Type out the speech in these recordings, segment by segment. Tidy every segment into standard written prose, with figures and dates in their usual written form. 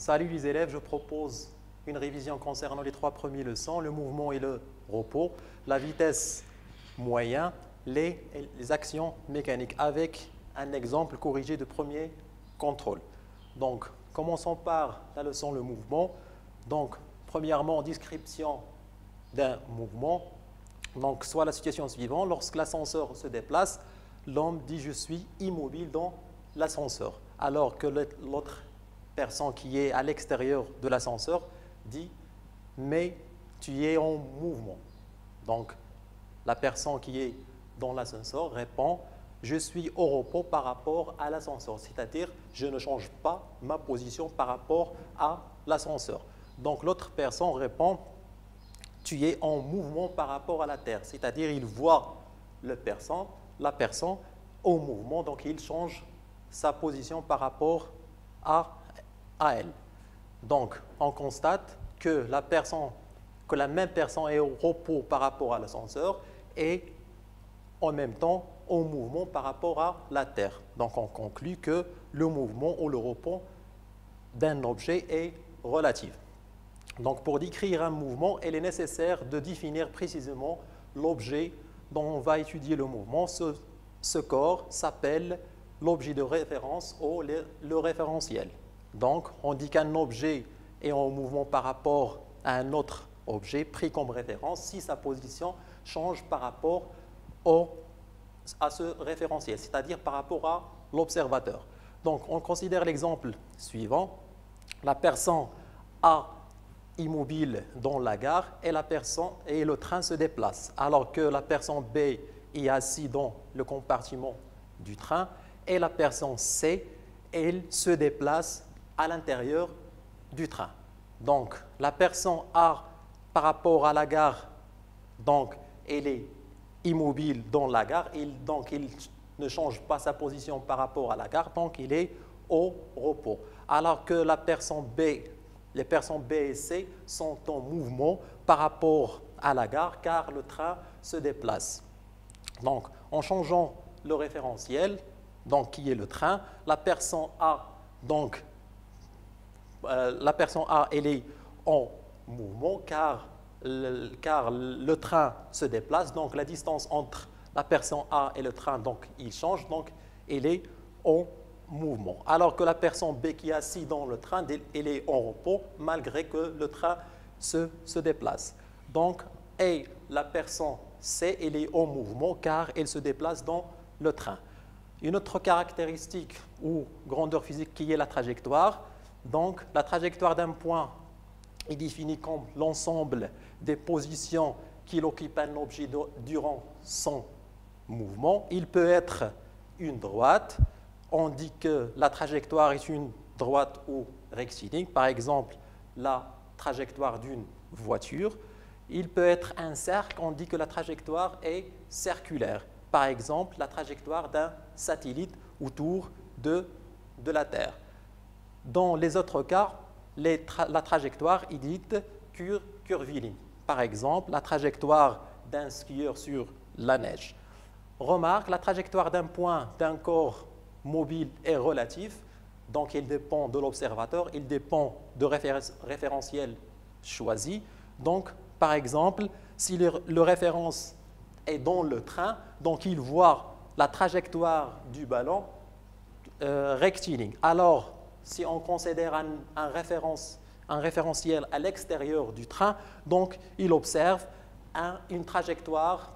Salut les élèves, je propose une révision concernant les 3 premières leçons, le mouvement et le repos, la vitesse moyenne, les actions mécaniques avec un exemple corrigé de premier contrôle. Donc, commençons par la leçon le mouvement. Donc, premièrement, description d'un mouvement. Donc, soit la situation suivante, lorsque l'ascenseur se déplace, l'homme dit « je suis immobile dans l'ascenseur », alors que l'autre personne qui est à l'extérieur de l'ascenseur dit « mais tu es en mouvement ». Donc, la personne qui est dans l'ascenseur répond « je suis au repos par rapport à l'ascenseur », c'est-à-dire « je ne change pas ma position par rapport à l'ascenseur ». Donc, l'autre personne répond « tu es en mouvement par rapport à la Terre », c'est-à-dire il voit la personne au mouvement, donc il change sa position par rapport à elle. Donc, on constate que la même personne est au repos par rapport à l'ascenseur et en même temps au mouvement par rapport à la Terre. Donc, on conclut que le mouvement ou le repos d'un objet est relatif. Donc, pour décrire un mouvement, il est nécessaire de définir précisément l'objet dont on va étudier le mouvement. Ce corps s'appelle l'objet de référence ou le référentiel. Donc, on dit qu'un objet est en mouvement par rapport à un autre objet pris comme référence si sa position change par rapport à ce référentiel, c'est-à-dire par rapport à l'observateur. Donc, on considère l'exemple suivant. La personne A immobile dans la gare et le train se déplace, alors que la personne B est assise dans le compartiment du train et la personne C, elle se déplace à l'intérieur du train. Donc, la personne A, par rapport à la gare, donc, elle est immobile dans la gare, donc il ne change pas sa position par rapport à la gare, donc il est au repos. Alors que les personnes B et C sont en mouvement par rapport à la gare, car le train se déplace. Donc, en changeant le référentiel, donc qui est le train, la personne A, elle est en mouvement car le train se déplace, donc la distance entre la personne A et le train, donc il change, donc elle est en mouvement. Alors que la personne B qui est assise dans le train, elle est en repos malgré que le train se déplace. Donc, et la personne C, elle est en mouvement car elle se déplace dans le train. Une autre caractéristique ou grandeur physique qui est la trajectoire. Donc, la trajectoire d'un point est définie comme l'ensemble des positions qu'il occupe un objet durant son mouvement. Il peut être une droite. On dit que la trajectoire est une droite ou rectiligne. Par exemple, la trajectoire d'une voiture. Il peut être un cercle. On dit que la trajectoire est circulaire. Par exemple, la trajectoire d'un satellite autour de la Terre. Dans les autres cas, la trajectoire est dite curviligne. Par exemple, la trajectoire d'un skieur sur la neige. Remarque, la trajectoire d'un point d'un corps mobile est relative, donc il dépend de l'observateur, il dépend de référentiel choisi. Donc, par exemple, si le référence est dans le train, donc il voit la trajectoire du ballon rectiligne. Alors, si on considère un référentiel à l'extérieur du train, donc il observe une trajectoire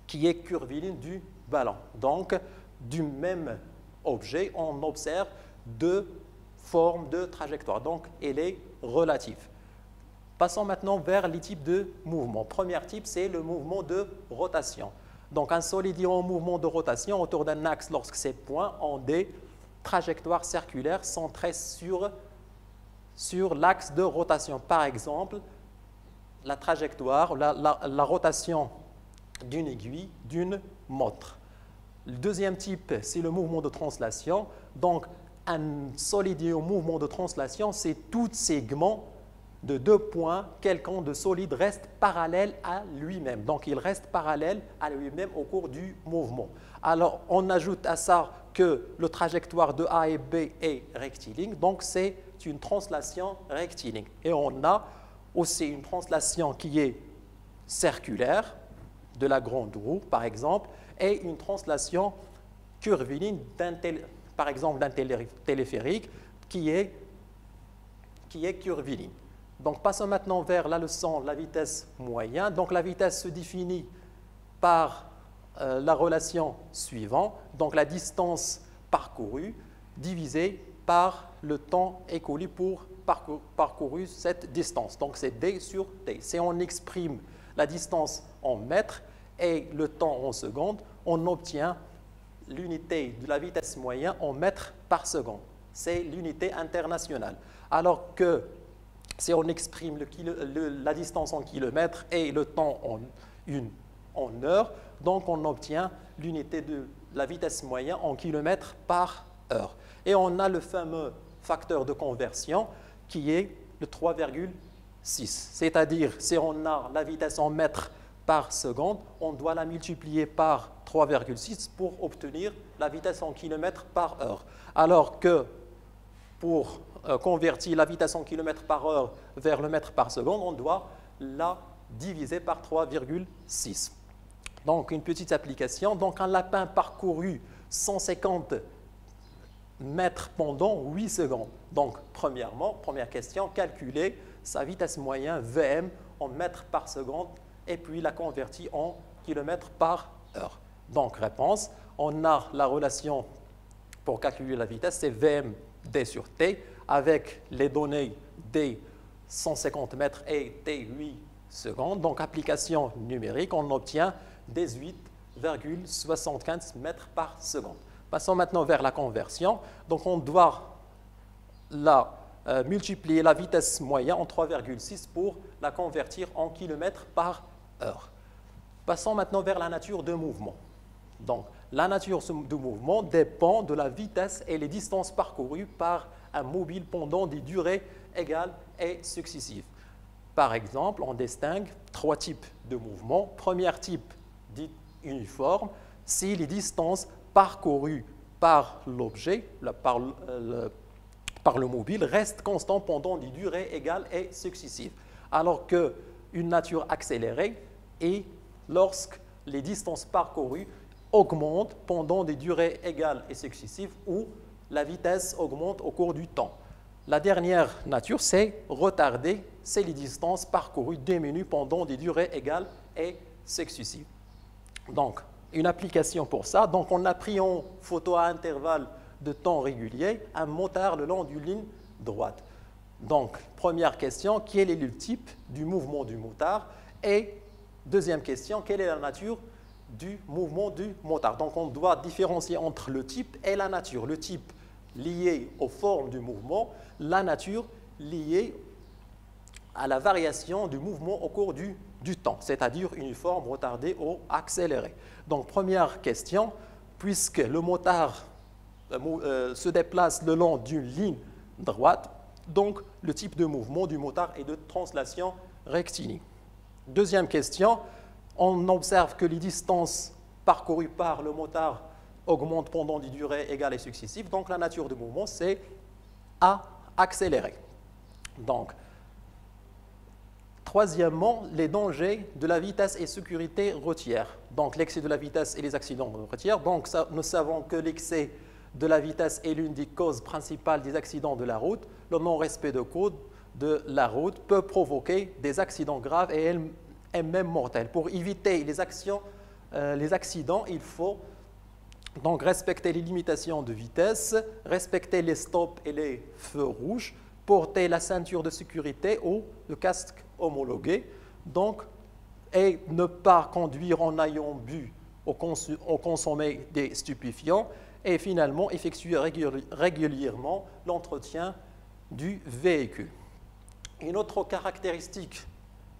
qui est curviligne du ballon. Donc, du même objet, on observe deux formes de trajectoire. Donc, elle est relative. Passons maintenant vers les types de mouvements. Premier type, c'est le mouvement de rotation. Donc, un solide est en mouvement de rotation autour d'un axe lorsque ces points ont des trajectoires circulaires centrées sur l'axe de rotation. Par exemple, la trajectoire, la rotation d'une aiguille, d'une montre. Le deuxième type, c'est le mouvement de translation. Donc, un solide est en mouvement de translation, c'est tout segment de deux points quelconques de solide reste parallèle à lui-même. Donc, il reste parallèle à lui-même au cours du mouvement. Alors, on ajoute à ça que la trajectoire de A et B est rectiligne. Donc, c'est une translation rectiligne. Et on a aussi une translation qui est circulaire, de la grande roue, par exemple, et une translation curviligne, par exemple, d'un téléphérique qui est curviligne. Donc, passons maintenant vers la leçon de la vitesse moyenne. Donc, la vitesse se définit par la relation suivante. Donc, la distance parcourue divisée par le temps écoulé pour parcourir cette distance. Donc, c'est d sur t. Si on exprime la distance en mètres et le temps en secondes, on obtient l'unité de la vitesse moyenne en mètres par seconde. C'est l'unité internationale. Alors que si on exprime la distance en kilomètres et le temps en heures, donc on obtient l'unité de la vitesse moyenne en kilomètres par heure. Et on a le fameux facteur de conversion qui est le 3,6. C'est-à-dire, si on a la vitesse en mètres par seconde, on doit la multiplier par 3,6 pour obtenir la vitesse en kilomètres par heure. Alors que pour convertir la vitesse en kilomètres par heure vers le mètre par seconde, on doit la diviser par 3,6. Donc, une petite application. Donc, un lapin parcouru 150 mètres pendant 8 secondes. Donc, première question, calculer sa vitesse moyenne VM en mètres par seconde et puis la convertir en kilomètres par heure. Donc, réponse, on a la relation pour calculer la vitesse, c'est VM d sur t, avec les données d 150 mètres et t 8 secondes. Donc, application numérique, on obtient 18,75 mètres par seconde. Passons maintenant vers la conversion. Donc, on doit multiplier la vitesse moyenne en 3,6 pour la convertir en kilomètres par heure. Passons maintenant vers la nature de mouvement. Donc, la nature de mouvement dépend de la vitesse et les distances parcourues par un mobile pendant des durées égales et successives. Par exemple, on distingue 3 types de mouvements. Premier type dit uniforme, si les distances parcourues par l'objet, par le mobile, restent constantes pendant des durées égales et successives. Alors qu'une nature accélérée est lorsque les distances parcourues augmentent pendant des durées égales et successives ou la vitesse augmente au cours du temps. La dernière nature, c'est retardée, c'est les distances parcourues diminuent pendant des durées égales et successives. Donc, une application pour ça. Donc, on a pris en photo à intervalle de temps régulier un motard le long d'une ligne droite. Donc, première question, quel est le type du mouvement du motard? Et deuxième question, quelle est la nature du mouvement du motard? Donc, on doit différencier entre le type et la nature. Le type lié aux formes du mouvement, la nature liée à la variation du mouvement au cours du temps, c'est-à-dire uniforme, retardé ou accéléré. Donc, première question, puisque le motard se déplace le long d'une ligne droite, donc le type de mouvement du motard est de translation rectiligne. Deuxième question, on observe que les distances parcourues par le motard augmentent pendant des durées égales et successives, donc la nature du mouvement, c'est à accélérer. Donc, troisièmement, les dangers de la vitesse et sécurité routière. Donc, l'excès de la vitesse et les accidents routiers. Donc, nous savons que l'excès de la vitesse est l'une des causes principales des accidents de la route. Le non-respect de code de la route peut provoquer des accidents graves et même mortels. Pour éviter les accidents, il faut donc respecter les limitations de vitesse, respecter les stops et les feux rouges, porter la ceinture de sécurité ou le casque homologué, donc, et ne pas conduire en ayant bu ou consommé des stupéfiants, et finalement effectuer régulièrement l'entretien du véhicule. Une autre caractéristique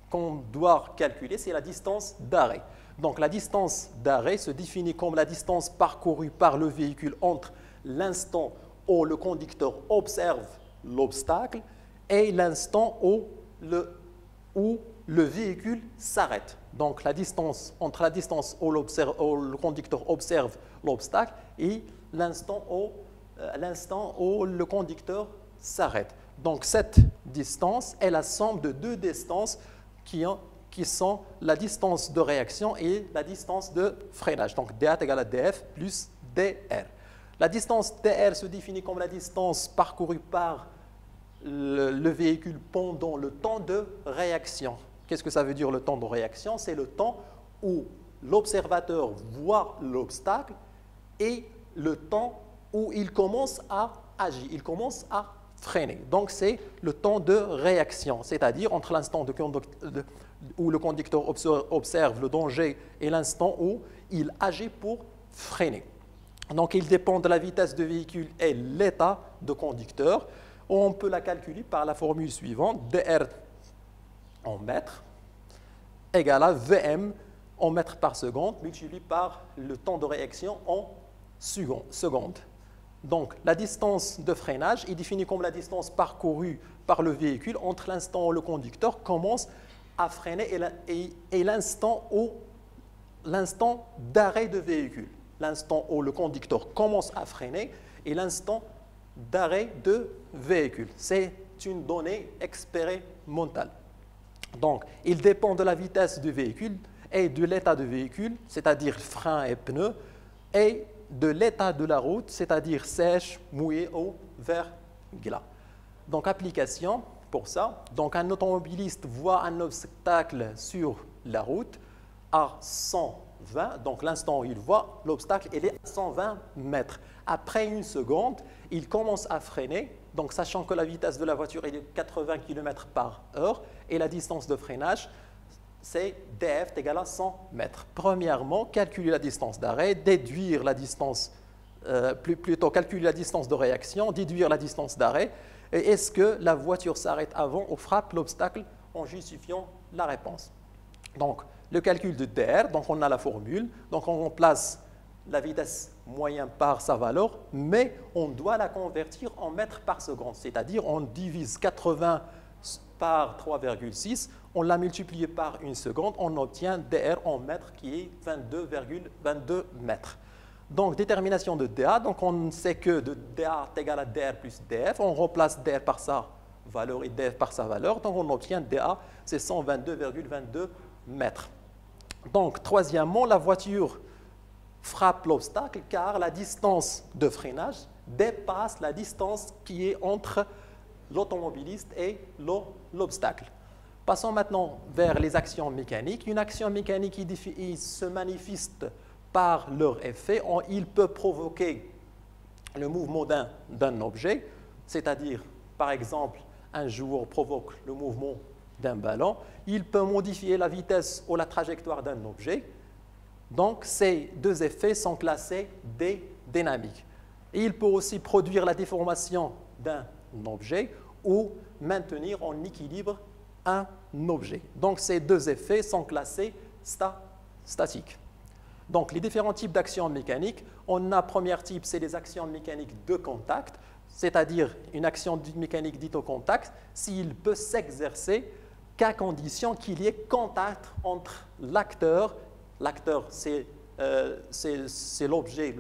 qu'on doit calculer, c'est la distance d'arrêt. Donc, la distance d'arrêt se définit comme la distance parcourue par le véhicule entre l'instant où le conducteur observe l'obstacle et l'instant où le véhicule s'arrête. Donc, la distance entre la distance où le conducteur observe l'obstacle et l'instant où le conducteur s'arrête. Donc cette distance est la somme de deux distances qui sont la distance de réaction et la distance de freinage. Donc dA est égal à dF plus dr. La distance dr se définit comme la distance parcourue par le véhicule pendant le temps de réaction. Qu'est-ce que ça veut dire le temps de réaction? C'est le temps où l'observateur voit l'obstacle et le temps où il commence à agir, il commence à freiner. Donc c'est le temps de réaction, c'est-à-dire entre l'instant où le conducteur observe le danger et l'instant où il agit pour freiner. Donc il dépend de la vitesse du véhicule et l'état de conducteur. On peut la calculer par la formule suivante, dr en mètres égale à Vm en mètres par seconde multiplié par le temps de réaction en secondes. Donc la distance de freinage est définie comme la distance parcourue par le véhicule entre l'instant où le conducteur commence à freiner et l'instant d'arrêt de véhicule. L'instant où le conducteur commence à freiner et l'instant d'arrêt de véhicule. C'est une donnée expérimentale. Donc, il dépend de la vitesse du véhicule et de l'état du véhicule, c'est-à-dire frein et pneus, et de l'état de la route, c'est-à-dire sèche, mouillée ou verglas. Donc, application pour ça. Donc, un automobiliste voit un obstacle sur la route à 120. Donc, l'instant où il voit l'obstacle, il est à 120 mètres. Après une seconde, il commence à freiner. Donc, sachant que la vitesse de la voiture est de 80 km/h et la distance de freinage, c'est df est égal à 100 mètres. Premièrement, calculer la distance d'arrêt, déduire la distance, plutôt calculer la distance de réaction, déduire la distance d'arrêt. Et est-ce que la voiture s'arrête avant ou frappe l'obstacle en justifiant la réponse? Donc, le calcul de dr, donc on a la formule, donc on remplace la vitesse moyenne par sa valeur, mais on doit la convertir en mètres par seconde, c'est-à-dire on divise 80 par 3,6, on l'a multiplié par une seconde, on obtient dr en mètres qui est 22,22 mètres. Donc détermination de dA, donc on sait que de dA est égal à dr plus df, on remplace dr par sa valeur et df par sa valeur, donc on obtient dA, c'est 122,22 mètres. Donc troisièmement, la voiture frappe l'obstacle car la distance de freinage dépasse la distance qui est entre l'automobiliste et l'obstacle. Passons maintenant vers les actions mécaniques. Une action mécanique il se manifeste par leur effet. Il peut provoquer le mouvement d'un objet, c'est-à-dire, par exemple, un joueur provoque le mouvement d'un ballon. Il peut modifier la vitesse ou la trajectoire d'un objet. Donc, ces deux effets sont classés des dynamiques. Et il peut aussi produire la déformation d'un objet ou maintenir en équilibre un objet. Donc, ces deux effets sont classés statiques. Donc, les différents types d'actions mécaniques, on a, premier type, c'est les actions mécaniques de contact, c'est-à-dire une action mécanique dite au contact, s'il peut s'exercer qu'à condition qu'il y ait contact entre l'acteur. L'acteur, c'est l'objet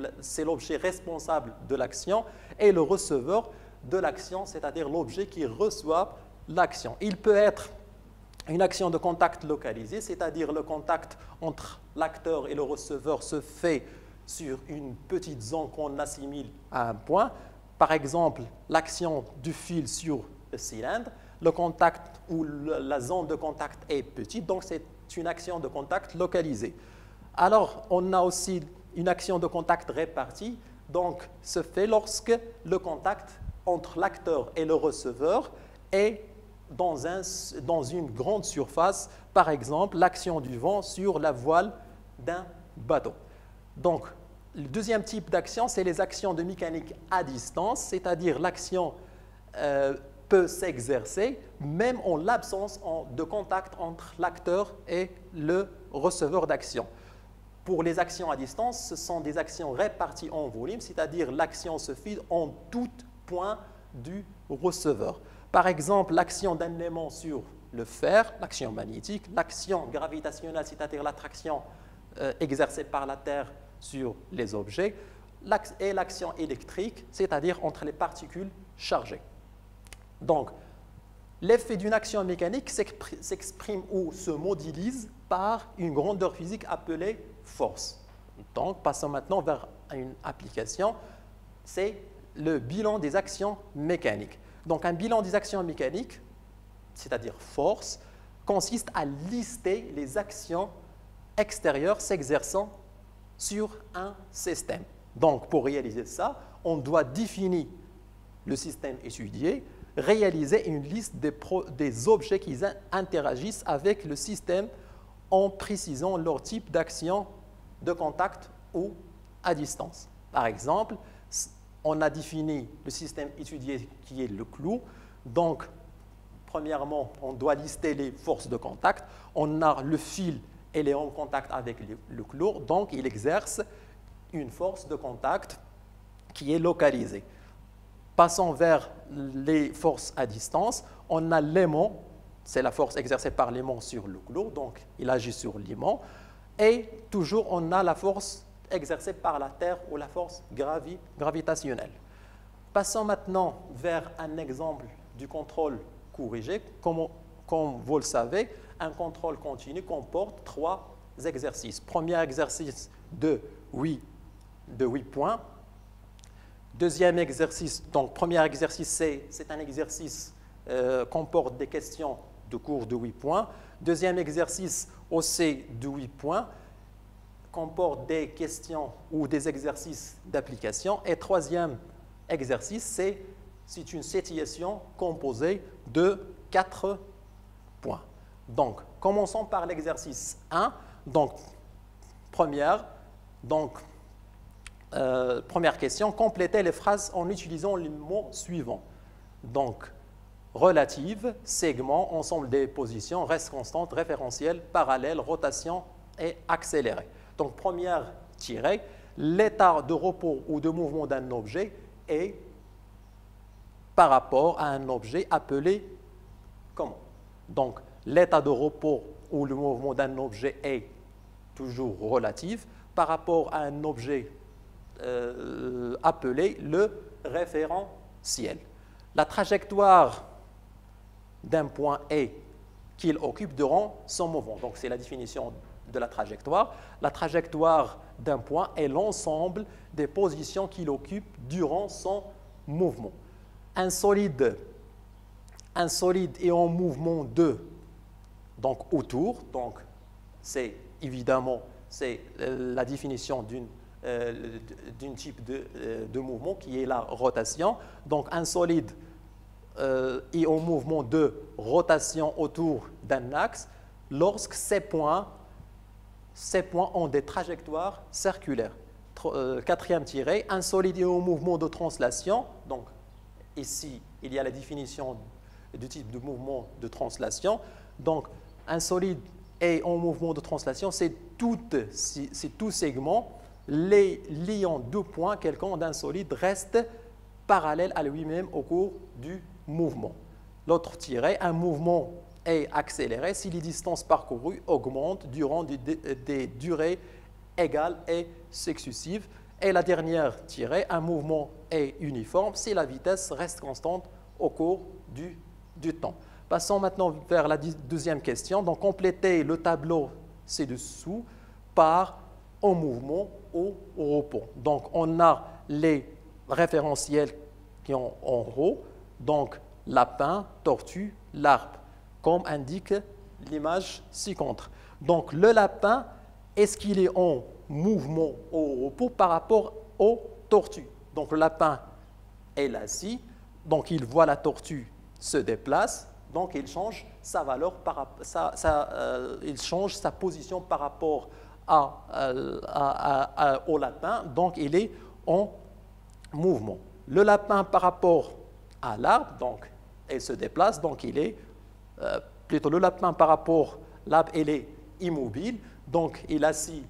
responsable de l'action et le receveur de l'action, c'est-à-dire l'objet qui reçoit l'action. Il peut être une action de contact localisée, c'est-à-dire le contact entre l'acteur et le receveur se fait sur une petite zone qu'on assimile à un point. Par exemple, l'action du fil sur le cylindre, le contact ou la zone de contact est petite, donc c'est une action de contact localisée. Alors, on a aussi une action de contact répartie, donc se fait lorsque le contact entre l'acteur et le receveur est dans une grande surface, par exemple l'action du vent sur la voile d'un bateau. Donc, le deuxième type d'action, c'est les actions de mécanique à distance, c'est-à-dire l'action peut s'exercer même en l'absence de contact entre l'acteur et le receveur d'action. Pour les actions à distance, ce sont des actions réparties en volume, c'est-à-dire l'action se fait en tout point du receveur. Par exemple, l'action d'un aimant sur le fer, l'action magnétique, l'action gravitationnelle, c'est-à-dire l'attraction exercée par la Terre sur les objets, et l'action électrique, c'est-à-dire entre les particules chargées. Donc, l'effet d'une action mécanique s'exprime ou se modélise par une grandeur physique appelée force. Donc, passons maintenant vers une application, c'est le bilan des actions mécaniques. Donc, un bilan des actions mécaniques, c'est-à-dire force, consiste à lister les actions extérieures s'exerçant sur un système. Donc, pour réaliser ça, on doit définir le système étudié, réaliser une liste des objets qui interagissent avec le système en précisant leur type d'action de contact ou à distance. Par exemple, on a défini le système étudié qui est le clou. Donc, premièrement, on doit lister les forces de contact. On a le fil, elle est en contact avec le clou, donc il exerce une force de contact qui est localisée. Passons vers les forces à distance. On a l'aimant, c'est la force exercée par l'aimant sur le clou, donc il agit sur l'aimant. Et toujours, on a la force exercée par la Terre ou la force gravitationnelle. Passons maintenant vers un exemple du contrôle corrigé. Comme vous le savez, un contrôle continu comporte 3 exercices. Premier exercice de 8 points. Deuxième exercice, donc premier exercice, c'est un exercice comporte des questions de cours de 8 points. Deuxième exercice, aussi de 8 points, comporte des questions ou des exercices d'application. Et troisième exercice, c'est une situation composée de 4 points. Donc, commençons par l'exercice 1. Donc, première question, complétez les phrases en utilisant les mots suivants. Donc, relative, segment, ensemble des positions, reste constante, référentiel, parallèle, rotation et accéléré. Donc, première tirée, l'état de repos ou de mouvement d'un objet est par rapport à un objet appelé comment? Donc, l'état de repos ou le mouvement d'un objet est toujours relatif par rapport à un objet appelé le référentiel. La trajectoire d'un point est qu'il occupe durant son mouvement. Donc, c'est la définition de la trajectoire. La trajectoire d'un point est l'ensemble des positions qu'il occupe durant son mouvement. Un solide est en mouvement donc autour. Donc, c'est évidemment la définition d'un type de mouvement qui est la rotation. Donc, un solide est en mouvement de rotation autour d'un axe lorsque ces points ont des trajectoires circulaires. Quatrième tiré, un solide est en mouvement de translation. Donc, ici, il y a la définition du type de mouvement de translation. Donc, un solide est en mouvement de translation, c'est tout segment liant 2 points quelconques d'un solide reste parallèle à lui-même au cours du mouvement. L'autre tiré, un mouvement est accéléré si les distances parcourues augmentent durant des durées égales et successives. Et la dernière tirée, un mouvement est uniforme si la vitesse reste constante au cours du temps. Passons maintenant vers la deuxième question. Donc, complétez le tableau ci-dessous par en mouvement ou au repos. Donc, on a les référentiels qui sont en haut, donc lapin, tortue, l'arbre, comme indique l'image ci-contre. Donc, le lapin, est-ce qu'il est en mouvement ou au repos par rapport aux tortues? Donc, le lapin est assis, donc il voit la tortue se déplace, donc il change sa valeur, il change sa position par rapport au lapin, donc il est en mouvement. Le lapin par rapport à l'arbre, donc il se déplace, donc il est plutôt le lapin par rapport à l'arbre, il est immobile, donc il est assis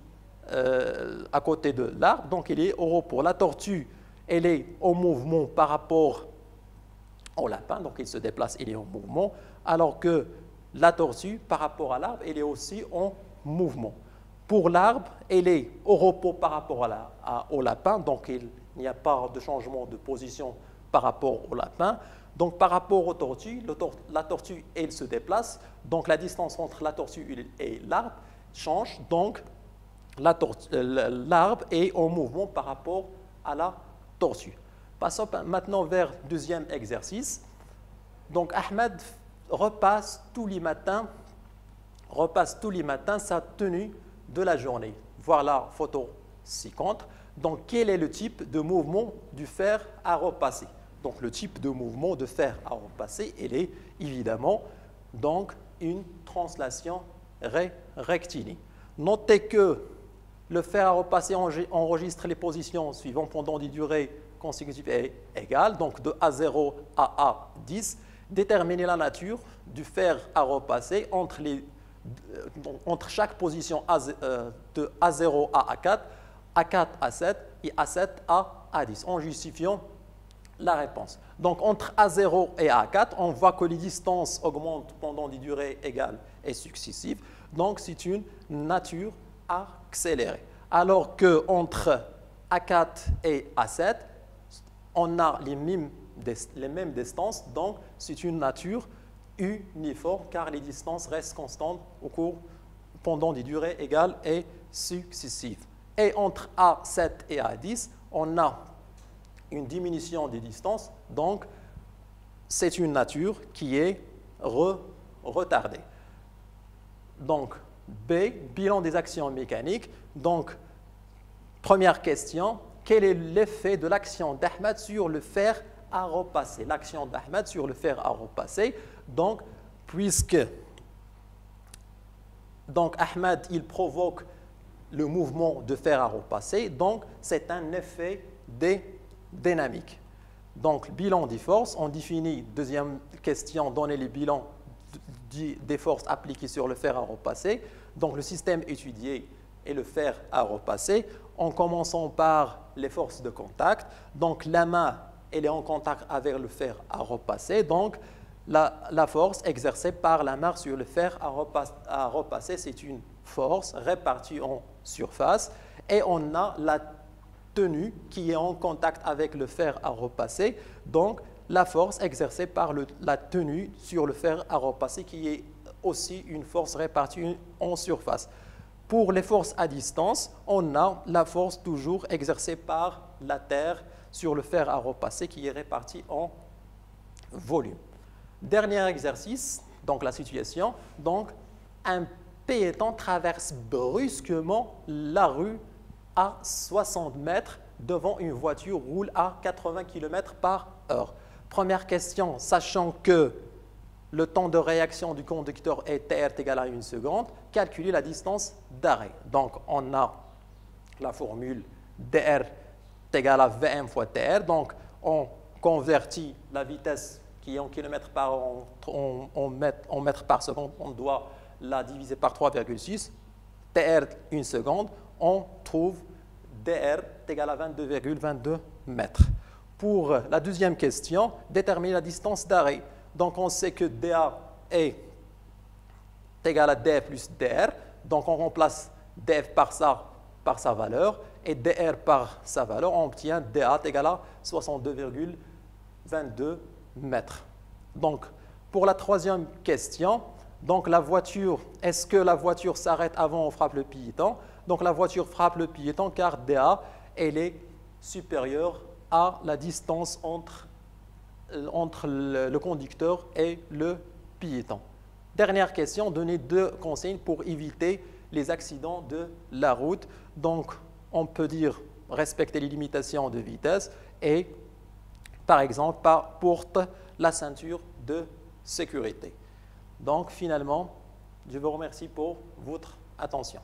à côté de l'arbre, donc il est au repos. La tortue, elle est en mouvement par rapport au lapin, donc il se déplace, il est en mouvement, alors que la tortue, par rapport à l'arbre, elle est aussi en mouvement. Pour l'arbre, elle est au repos par rapport au lapin, donc il n'y a pas de changement de position par rapport au lapin. Donc, par rapport aux tortues, la tortue, elle se déplace. Donc, la distance entre la tortue et l'arbre change. Donc, l'arbre est en mouvement par rapport à la tortue. Passons maintenant vers le deuxième exercice. Donc, Ahmed repasse tous les matins sa tenue de la journée. Voilà la photo ci-contre. Donc, quel est le type de mouvement du fer à repasser? Donc, le type de mouvement de fer à repasser, il est évidemment donc, une translation rectiligne. Notez que le fer à repasser enregistre les positions suivantes pendant des durées consécutives et égales, donc de A0 à A10. Déterminer la nature du fer à repasser entre chaque position de A0 à A4, A4 à A7 et A7 à A10, en justifiant la réponse. Donc, entre A0 et A4, on voit que les distances augmentent pendant des durées égales et successives. Donc, c'est une nature accélérée. Alors qu'entre A4 et A7, on a les mêmes distances. Donc, c'est une nature uniforme car les distances restent constantes pendant des durées égales et successives. Et entre A7 et A10, on a une diminution des distances, donc c'est une nature qui est retardée. Donc, B, bilan des actions mécaniques. Donc, première question, quel est l'effet de l'action d'Ahmed sur le fer à repasser? L'action d'Ahmed sur le fer à repasser. Donc, Ahmed, il provoque le mouvement de fer à repasser, donc c'est un effet dynamique. Donc, bilan des forces, on définit, deuxième question, donner les bilans des forces appliquées sur le fer à repasser. Donc, le système étudié est le fer à repasser, en commençant par les forces de contact. Donc, la main, elle est en contact avec le fer à repasser. Donc, la force exercée par la main sur le fer à repasser, c'est une force répartie en surface. Et on a la tenue qui est en contact avec le fer à repasser. Donc, la force exercée par la tenue sur le fer à repasser qui est aussi une force répartie en surface. Pour les forces à distance, on a la force toujours exercée par la terre sur le fer à repasser qui est répartie en volume. Dernier exercice, donc la situation. Donc, un piéton traverse brusquement la rue à 60 mètres devant une voiture roule à 80 km/h. Première question, sachant que le temps de réaction du conducteur est Tr égal à 1 seconde, calculer la distance d'arrêt. Donc, on a la formule dr égale à Vm fois Tr. Donc, on convertit la vitesse qui est en km/h en mètres par seconde. On doit la diviser par 3,6. Tr 1 seconde, on trouve dr égale à 22,22 mètres. Pour la deuxième question, déterminer la distance d'arrêt. Donc, on sait que dA est égal à d plus dr. Donc, on remplace df par sa valeur et dr par sa valeur. On obtient dA égal à 62,22 mètres. Donc, pour la troisième question, donc la voiture, est-ce que la voiture s'arrête avant ou frappe le piéton? Donc, la voiture frappe le piéton car dA, elle est supérieure à la distance entre le conducteur et le piéton. Dernière question, donner 2 consignes pour éviter les accidents de la route. Donc, on peut dire respecter les limitations de vitesse et, par exemple, porte la ceinture de sécurité. Donc, finalement, je vous remercie pour votre attention.